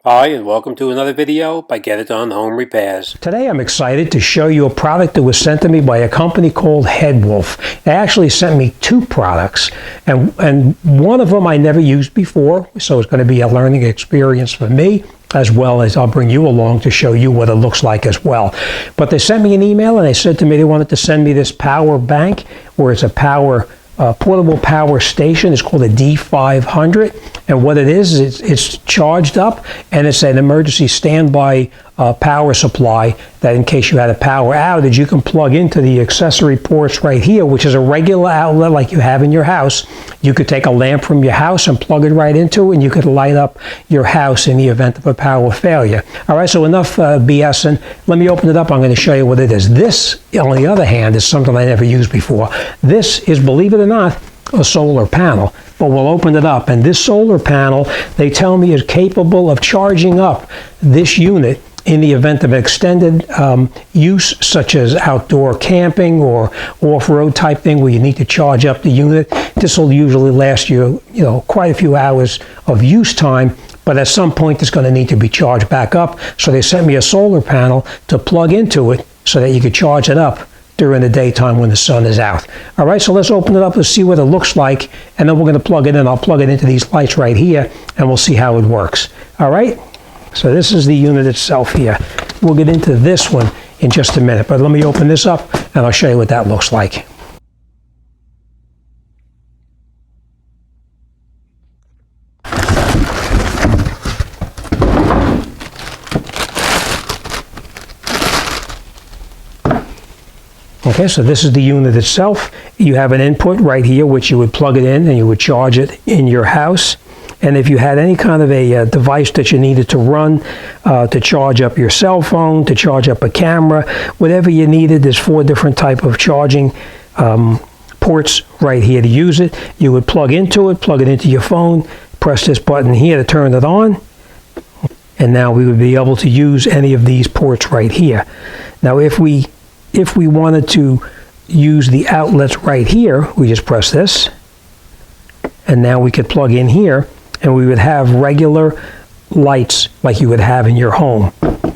Hi, and welcome to another video by Get It Done Home Repairs. Today I'm excited to show you a product that was sent to me by a company called Headwolf. They actually sent me two products, and one of them I never used before, so it's going to be a learning experience for me, as well as I'll bring you along to show you what it looks like as well. But they sent me an email and they said to me they wanted to send me this power bank, where it's a portable power station. It's called a D500, and what it is it's charged up, and it's an emergency standby power supply that in case you had a power outage, you can plug into the accessory ports right here, which is a regular outlet like you have in your house. You could take a lamp from your house and plug it right into it, and you could light up your house in the event of a power failure. All right, so enough BSing. Let me open it up. I'm going to show you what it is. This, on the other hand, is something I never used before. This is, believe it or not, a solar panel, but we'll open it up, and this solar panel, they tell me, is capable of charging up this unit in the event of extended use, such as outdoor camping or off-road type thing where you need to charge up the unit. This will usually last you, quite a few hours of use time, but at some point it's going to need to be charged back up. So they sent me a solar panel to plug into it so that you could charge it up during the daytime when the sun is out. All right, so let's open it up and see what it looks like, and then we're going to plug it in. I'll plug it into these lights right here, and we'll see how it works. All right, so this is the unit itself here. We'll get into this one in just a minute, but let me open this up, and I'll show you what that looks like. Okay, so this is the unit itself. You have an input right here, which you would plug it in and you would charge it in your house. And if you had any kind of a device that you needed to run to charge up your cell phone, to charge up a camera, whatever you needed, there's 4 different type of charging ports right here to use it. You would plug it into your phone, press this button here to turn it on, and now we would be able to use any of these ports right here. Now if we wanted to use the outlets right here, we just press this, and now we could plug in here, and we would have regular lights like you would have in your home.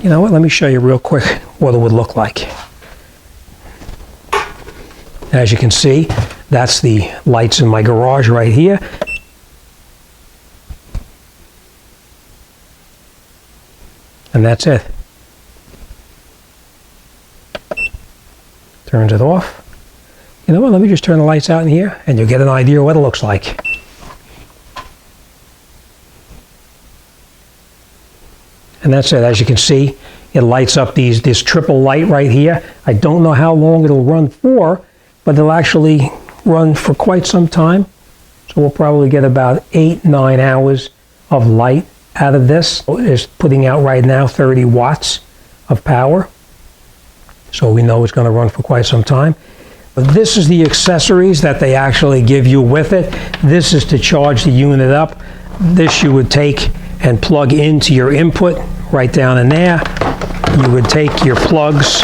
You know what, let me show you real quick what it would look like. As you can see, that's the lights in my garage right here. And that's it. Turns it off. You know what, let me just turn the lights out in here and you'll get an idea of what it looks like. And that's it. As you can see, it lights up this triple light right here. I don't know how long it'll run for, but it'll actually run for quite some time. So we'll probably get about 8-9 hours of light out of this. It's putting out right now 30 watts of power. So we know it's going to run for quite some time. But this is the accessories that they actually give you with it. This is to charge the unit up. This you would take and plug into your input right down in there. You would take your plugs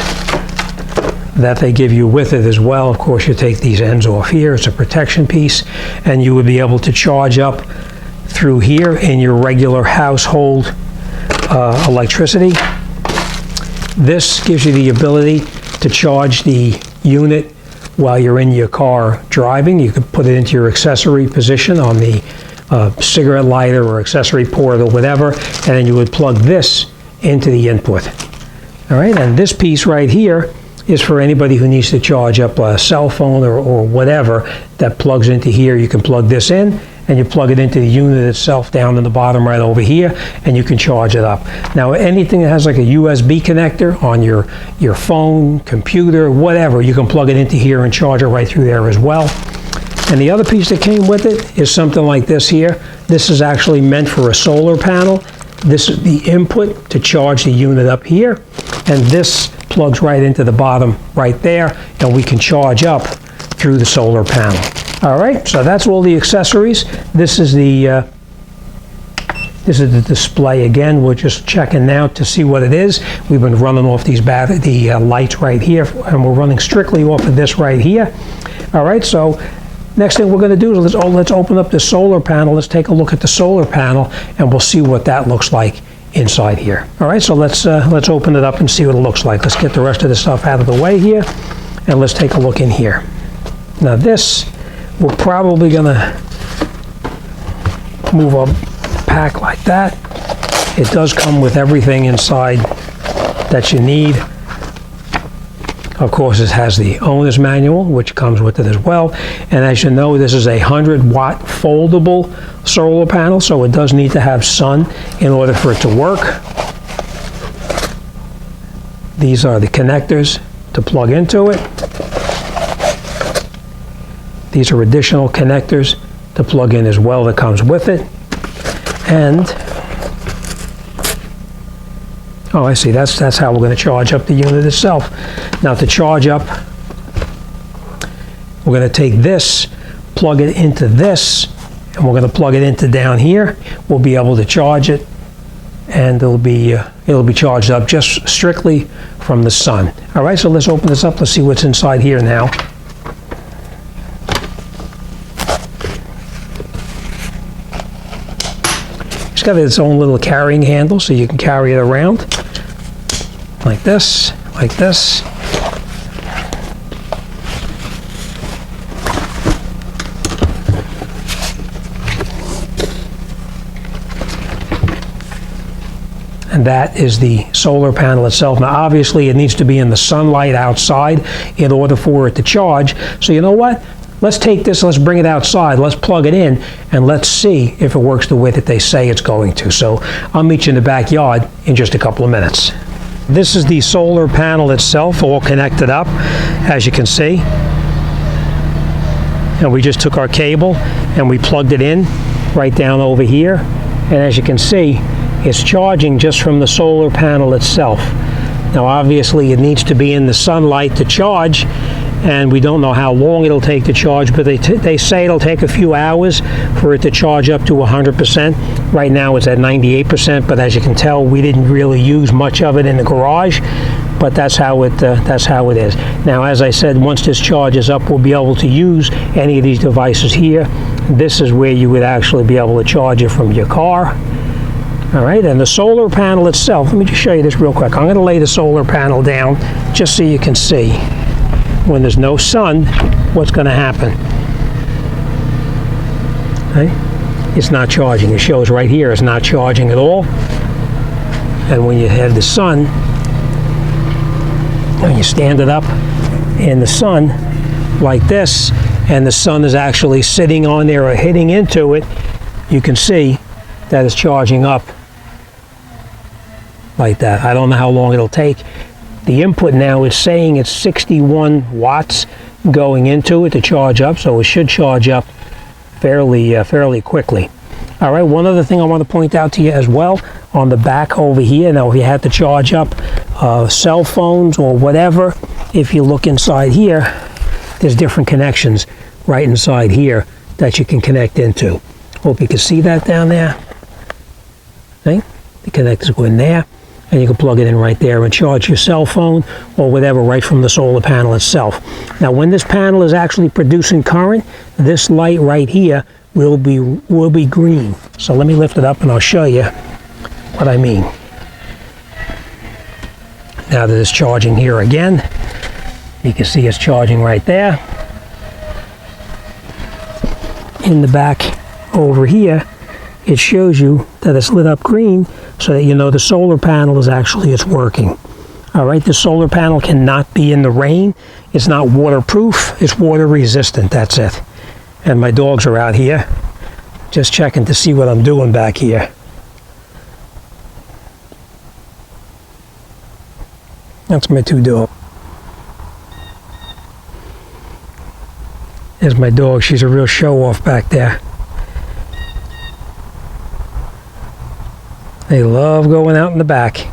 that they give you with it as well. Of course, you take these ends off here. It's a protection piece. And you would be able to charge up through here in your regular household electricity. This gives you the ability to charge the unit while you're in your car driving. You could put it into your accessory position on the cigarette lighter or accessory port or whatever, and then you would plug this into the input. All right, and this piece right here is for anybody who needs to charge up a cell phone or whatever that plugs into here. You can plug this in, and you plug it into the unit itself down in the bottom right over here, and you can charge it up. Now anything that has like a USB connector on your phone, computer, whatever, you can plug it into here and charge it right through there as well. And the other piece that came with it is something like this here. This is actually meant for a solar panel. This is the input to charge the unit up here, and this plugs right into the bottom right there, and we can charge up through the solar panel. All right, so that's all the accessories. This is the display again. We're just checking now to see what it is. We've been running off these lights right here, and we're running strictly off of this right here. All right, so Next thing we're going to do is let's open up the solar panel. Let's take a look at the solar panel and we'll see what that looks like inside here. All right, so let's open it up and see what it looks like. Let's get the rest of the stuff out of the way here, and let's take a look in here. Now this, we're probably gonna move a pack like that. It does come with everything inside that you need. Of course, it has the owner's manual, which comes with it as well. And as you know, this is a 100-watt foldable solar panel, so it does need to have sun in order for it to work. These are the connectors to plug into it. These are additional connectors to plug in as well that comes with it. And oh, I see, that's how we're going to charge up the unit itself. Now to charge up, we're going to take this, plug it into this, and we're going to plug it into down here. We'll be able to charge it, and it'll be charged up just strictly from the sun. All right, so let's open this up. Let's see what's inside here now. It's got its own little carrying handle, so you can carry it around like this, like this. And that is the solar panel itself. Now obviously it needs to be in the sunlight outside in order for it to charge. So you know what? Let's take this, let's bring it outside, let's plug it in, and let's see if it works the way that they say it's going to. So I'll meet you in the backyard in just a couple of minutes. This is the solar panel itself, all connected up, as you can see. And we just took our cable and we plugged it in right down over here. And as you can see, it's charging just from the solar panel itself. Now obviously it needs to be in the sunlight to charge, and we don't know how long it'll take to charge, but they say it'll take a few hours for it to charge up to 100%. Right now it's at 98%, but as you can tell, we didn't really use much of it in the garage, but that's how it is. Now, as I said, once this charges up, we'll be able to use any of these devices here. This is where you would actually be able to charge it from your car. All right, and the solar panel itself, let me just show you this real quick. I'm going to lay the solar panel down just so you can see. When there's no sun, what's going to happen? Okay? It's not charging. It shows right here it's not charging at all. And when you have the sun, when you stand it up in the sun like this, and the sun is actually sitting on there or hitting into it, you can see that it's charging up like that. I don't know how long it'll take. The input now is saying it's 61 watts going into it to charge up, so it should charge up fairly quickly. All right, one other thing I want to point out to you as well, on the back over here, now if you had to charge up cell phones or whatever, if you look inside here, there's different connections right inside here that you can connect into. Hope you can see that down there. Okay? The connectors go in there, and you can plug it in right there and charge your cell phone or whatever right from the solar panel itself. Now when this panel is actually producing current, this light right here will be green. So let me lift it up and I'll show you what I mean. Now that it's charging here again, you can see it's charging right there. In the back over here, it shows you that it's lit up green so that you know the solar panel is actually, it's working. All right, the solar panel cannot be in the rain. It's not waterproof, it's water resistant, that's it. And my dogs are out here just checking to see what I'm doing back here. That's my two dogs. There's my dog, she's a real show-off back there. They love going out in the back.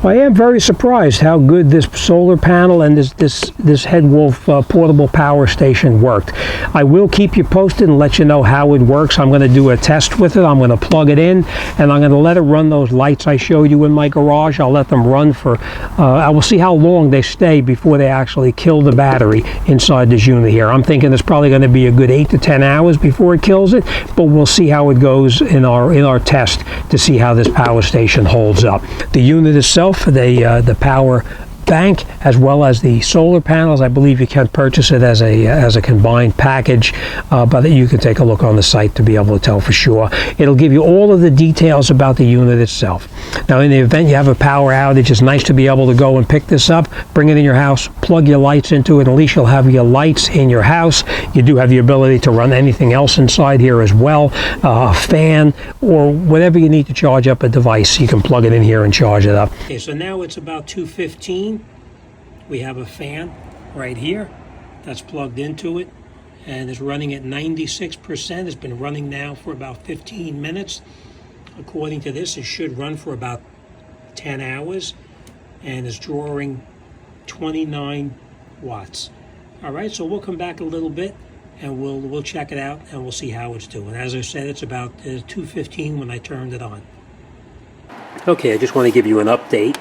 I am very surprised how good this solar panel and this Headwolf portable power station worked. I will keep you posted and let you know how it works. I'm going to do a test with it. I'm going to plug it in, and I'm going to let it run those lights I showed you in my garage. I'll let them run for, I will see how long they stay before they actually kill the battery inside this unit here. I'm thinking it's probably going to be a good 8 to 10 hours before it kills it, but we'll see how it goes in our test to see how this power station holds up. The unit itself, the power bank, as well as the solar panels, I believe you can purchase it as a combined package, but you can take a look on the site to be able to tell for sure. It'll give you all of the details about the unit itself. Now, in the event you have a power outage, it's nice to be able to go and pick this up, bring it in your house, plug your lights into it. At least you'll have your lights in your house. You do have the ability to run anything else inside here as well, a fan or whatever you need to charge up a device. You can plug it in here and charge it up. Okay, so now it's about 2:15. We have a fan right here that's plugged into it and is running at 96%. It's been running now for about 15 minutes. According to this, it should run for about 10 hours and is drawing 29 watts. All right, so we'll come back a little bit and we'll check it out and we'll see how it's doing. As I said, it's about 2:15 when I turned it on. Okay, I just want to give you an update.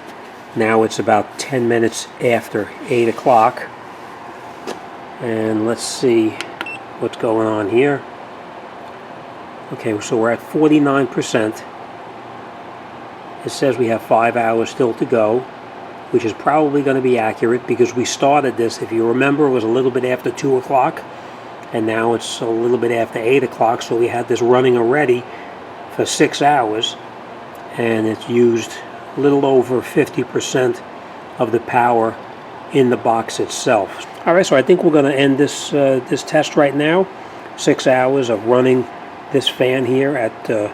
Now it's about 10 minutes after 8 o'clock. And let's see what's going on here. Okay, so we're at 49%. It says we have 5 hours still to go, which is probably going to be accurate because we started this, if you remember, it was a little bit after 2 o'clock. And now it's a little bit after 8 o'clock, so we had this running already for 6 hours. And it's used a little over 50% of the power in the box itself. All right, so I think we're going to end this this test right now. 6 hours of running this fan here at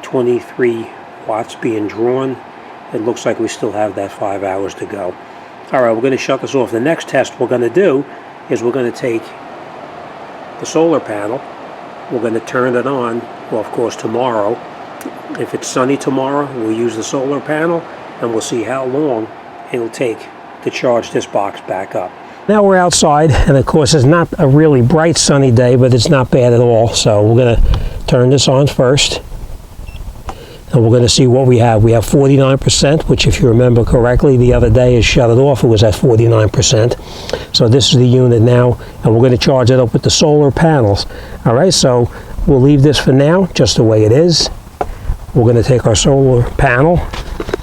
23 watts being drawn. It looks like we still have that 5 hours to go. All right, we're going to shut this off. The next test we're going to do is we're going to take the solar panel. We're going to turn it on, well, of course, tomorrow. If it's sunny tomorrow, we'll use the solar panel and we'll see how long it'll take to charge this box back up. Now we're outside, and of course it's not a really bright sunny day, but it's not bad at all. So we're going to turn this on first, and we're going to see what we have. We have 49%, which if you remember correctly, the other day is shut it off, it was at 49%. So this is the unit now, and we're going to charge it up with the solar panels. All right, so we'll leave this for now, just the way it is. We're going to take our solar panel,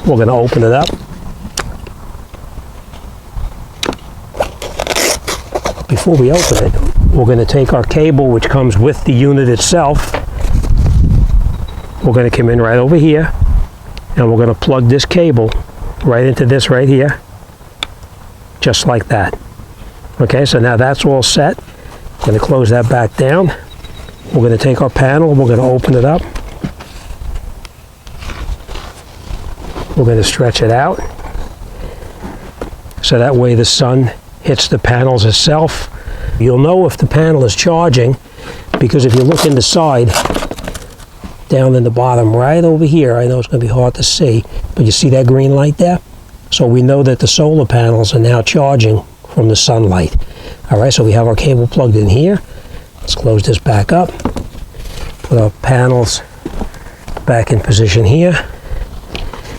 we're going to open it up. Before we open it, we're going to take our cable, which comes with the unit itself. We're going to come in right over here, and we're going to plug this cable right into this right here, just like that. Okay, so now that's all set. I'm going to close that back down. We're going to take our panel, we're going to open it up. We're going to stretch it out, so that way the sun hits the panels itself. You'll know if the panel is charging because if you look in the side, down in the bottom right over here, I know it's going to be hard to see, but you see that green light there? So we know that the solar panels are now charging from the sunlight. All right, so we have our cable plugged in here. Let's close this back up. Put our panels back in position here.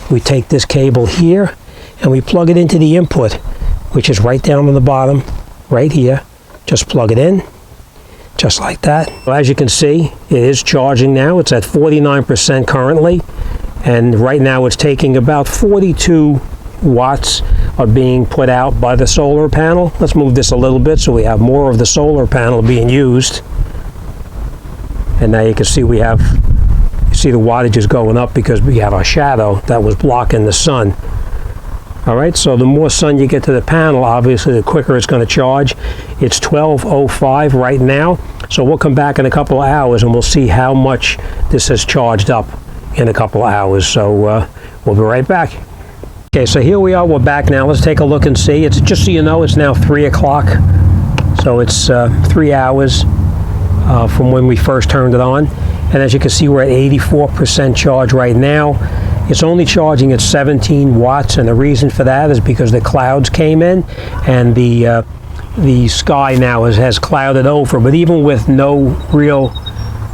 We take this cable here and we plug it into the input, which is right down on the bottom, right here. Just plug it in, just like that. As you can see, it is charging now. It's at 49% currently, and right now it's taking about 42 watts are being put out by the solar panel. Let's move this a little bit so we have more of the solar panel being used. And now you can see we have, you see the wattage is going up because we have our shadow that was blocking the sun. All right, so the more sun you get to the panel, obviously the quicker it's going to charge. It's 12:05 right now, so we'll come back in a couple of hours and we'll see how much this has charged up in a couple of hours. So we'll be right back. Okay, so here we are, we're back now. Let's take a look and see. It's just so you know, it's now 3 o'clock, so it's 3 hours from when we first turned it on. And as you can see, we're at 84% charge right now. It's only charging at 17 watts, and the reason for that is because the clouds came in, and the sky now has clouded over. But even with no real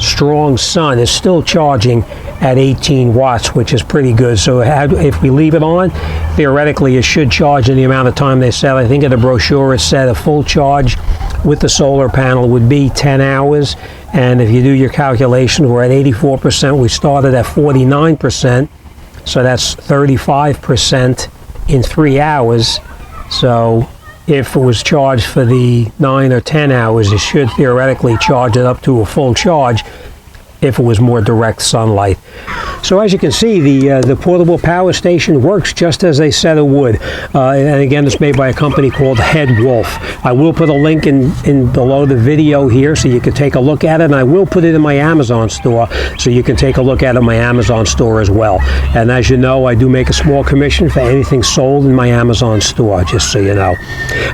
strong sun, it's still charging at 18 watts, which is pretty good. So if we leave it on, theoretically it should charge in the amount of time they said. I think in the brochure it said a full charge with the solar panel would be 10 hours. And if you do your calculations, we're at 84%. We started at 49%. So that's 35% in 3 hours. So if it was charged for the 9 or 10 hours, it should theoretically charge it up to a full charge if it was more direct sunlight. So as you can see, the portable power station works just as they said it would. And again, it's made by a company called Headwolf. I will put a link in below the video here so you can take a look at it, and I will put it in my Amazon store so you can take a look at it in my Amazon store as well. And as you know, I do make a small commission for anything sold in my Amazon store, just so you know.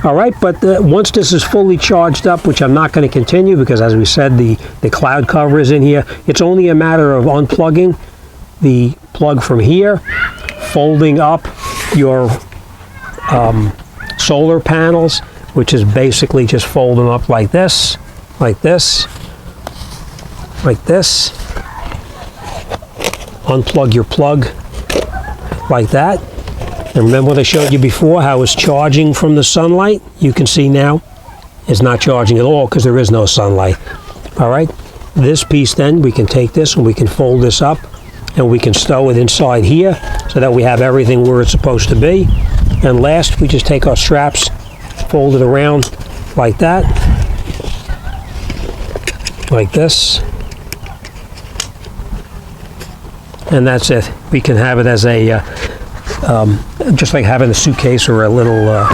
All right, but once this is fully charged up, which I'm not going to continue because, as we said, the cloud cover is in here, it's only a matter of unplugging the plug from here, folding up your solar panels, which is basically just folding up like this, like this, like this. Unplug your plug like that. And remember what I showed you before, how it's charging from the sunlight? You can see now it's not charging at all because there is no sunlight. All right. This piece then, we can take this and we can fold this up and we can stow it inside here so that we have everything where it's supposed to be. And last, we just take our straps, fold it around like that, like this, and that's it. We can have it as a, just like having a suitcase or a little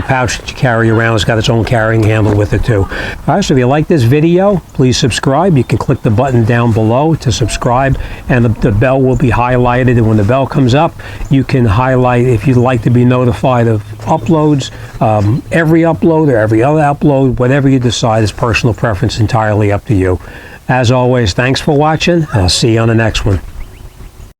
pouch that you carry around. It's got its own carrying handle with it too. All right, so if you like this video, please subscribe. You can click the button down below to subscribe, and the bell will be highlighted, and when the bell comes up, you can highlight if you'd like to be notified of uploads, every upload or every other upload. Whatever you decide is personal preference, entirely up to you. As always, thanks for watching, and I'll see you on the next one.